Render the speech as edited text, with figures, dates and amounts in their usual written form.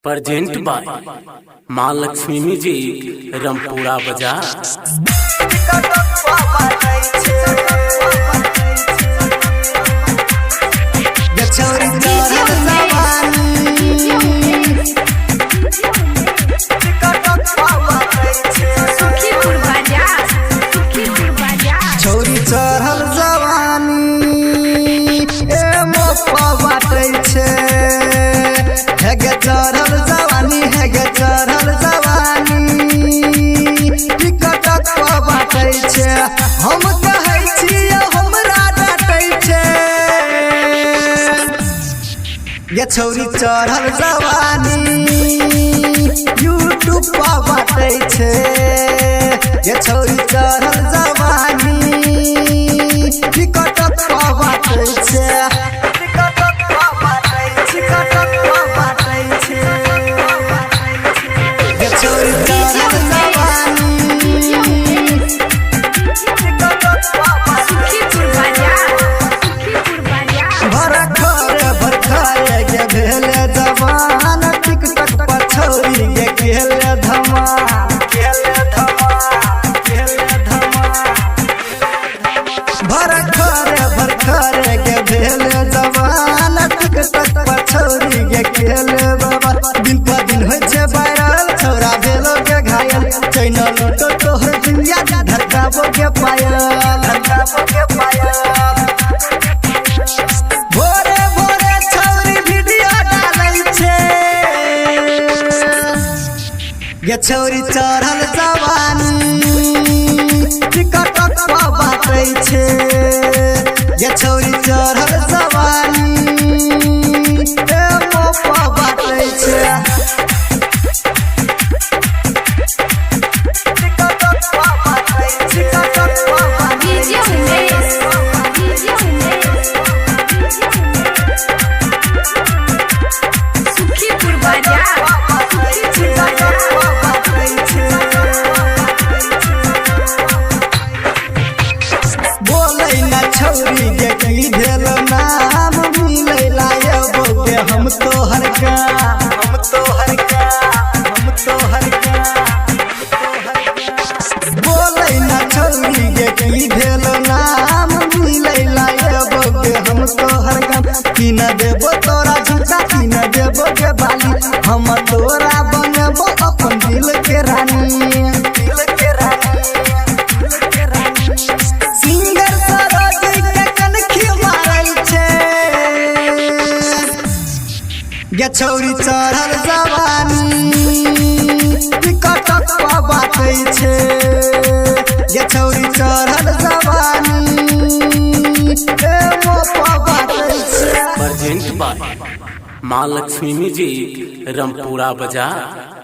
Present by माँ Lakshmi music Rampura बाजार। छौरी चढ़ल जवानी ए मोपा बाटै छै, हे गे चढ़ल जवानी, हे गे चढ़ल जवानी टिकटक पर बाटै छै। हम कहै छियै हमरा डाँटै छै, गे छौरी चढ़ल जवानी यूट्यूब पर बाटै छै, गे छौरी चढ़ल जवानी टिकटक पर बाटै छै, टिकटक पर बाटै छै, टिकटक पर बाटै छै, गे छौरी चढ़ल जवानी टिकटक पर बाटै छै। भरखरे गे भेले जवान टिकटक पर छौरी गे गेले धमाल, गेले धमाल, गेले धमाल। भरखरे गे भेले जवान टिकटक पर छौरी गे गेले बाबा। दिन पर दिन होइ छै वायरल, छौरा भेलो गे घायल, चैना लूटो तोहर दुनिया धड़काबो गे पायल, धड़काबो गे पायल। भोरे भोरे छौरी वीडियो डालै छै, गे छौरी चढ़ल जवानी टिकटक पर बाटै छै, गे छौरी चढ़ल जवानी ए मोपा बाटै छै, टिकटक पर बाटै छै, टिकटक पर बाटै छै। बोलै न छौरी गे की भेल नाम, मिलै लायबो गे हम तोहर काम, हम तोहर काम, हम तोहर काम। बोलै न छौरी गे की भेल नाम, मिलै लायबो गे हम तोहर काम। की न देबो तोरा झूठा, की न देबो गे बाली, हम तोरा बनबो अपन दिल के रानी, दिल के रानी, दिल के रानी। सिंगर सरोज के कनखी मारल छै, गे छौरी चढ़ल जवानी टिकटक पर बाटै छै, गे छौरी चढ़ल जवानी ए मोपा बाटै छै। प्रेजेंट बाय माँ लक्ष्मी म्यूजिक रामपुरा बाजार।